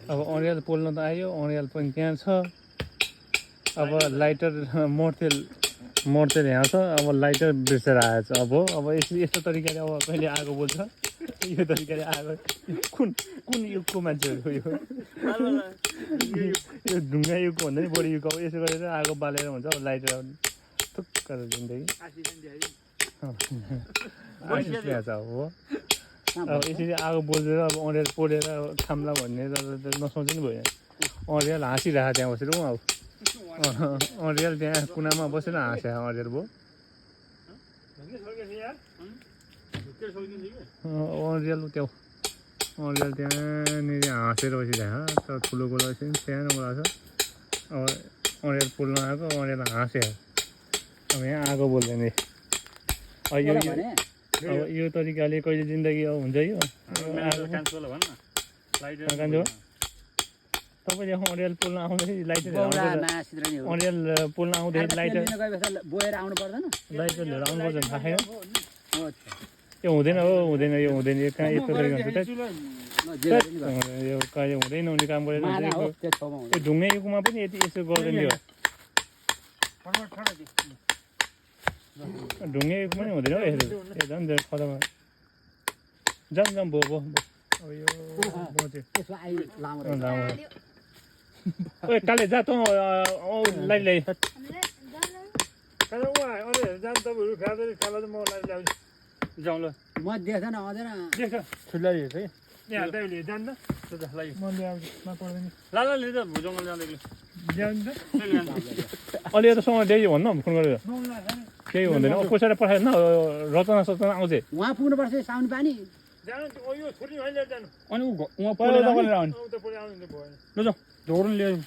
अब अँडियाल पोल्न त आयो, अँडियाल पनि त्यहाँ छ। अब लाइटर मोर्तेल यहाँ छ। अब लाइटर बिर्सेर आएछ। अब यस्तो तरिकाले अब कहिले आगो बोल्छ, यो तरिकाले आगो कुन युगको मान्छेहरू यो यो ढुङ्गा युगको भन्दा नि बढी युग। अब यसो गरेर आगो बालेर हुन्छ। अब लाइटर थुक्क जिन्दगी आइसकेको छ। अब यसरी आगो बोलेर अब अँडियाल पोलेर खाम्ला भन्ने नसोच्नु भयो। अँडियाल हाँसिरहेको त्यहाँ बसेर अब अँडियाल त्यहाँ कुनामा बसेर हाँस्यो अँडियाल भयो। अँडियाल त्यहाँनिर हाँसेर बसिरहेको छ। ठुलो गोला सानो गोला छ। अब अँडियाल पोल्न आएको, अँडियाल हाँस्यो। अब यहाँ आगो बोल्दैन। अब यो तरिकाले कहिले जिन्दगी अब हुन्छ यो तपाईँले अँडियाल पोल्न आउँदाखेरि लाइटर पोल्न आउँदाखेरि लाइटर लिएर आउनु पर्दैन थाहा छैन। यो हुँदैन यो कहाँ यस्तो तरिका यो कहिले हुँदैन हुने काम गरेर यो ढुङ्गे युगमा पनि यति यसो गर्दैन थियो। ढुङ्गे युग पनि हुँदैन हौ यसो। यो झन् खतम जाम भयो। अब यो ओए काले जा त लाइट ल्याइ जाउँ ल। म देख्दैन आउँदैन अलि त सँग ल्याइ भन्नु फोन गरेर केही हुँदैन। कसैलाई पठाएन रचना आउँछ उहाँ पुग्नुपर्छ। साउन पानी अनि उहाँ पहिला ल जाउँ ढोर्न ल्यायो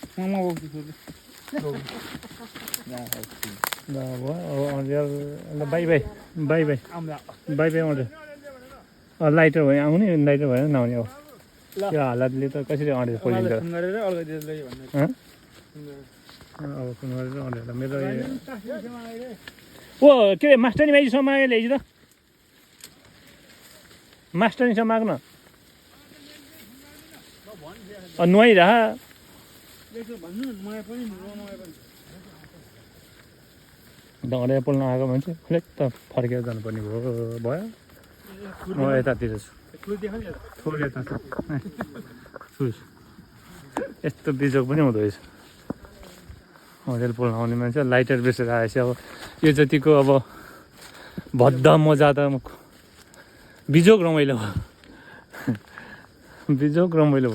बाई आउँछ। लाइटर भयो आउने, लाइटर भएन नआउने। अब त्यो हालतले त कसरी अँडेर पोलिन्छ। अब फोन गरेर अँडेर मेरो ओ के अरे मास्टरनी भाइजीसँग मागेर ल्याइज त। मास्टरनीसँग माग्न नुहाइरह। अँडियाल पोल्न आएको मान्छे खुलेक त फर्केर जानुपर्ने भयो। म यतातिर छु। यस्तो बिजोग पनि हुँदो रहेछ। अँडियाल पोल्न आउने मान्छे लाइटर बिर्सेर आएछ। अब यो जतिको अब भद्दा मजा त बिजोग रमाइलो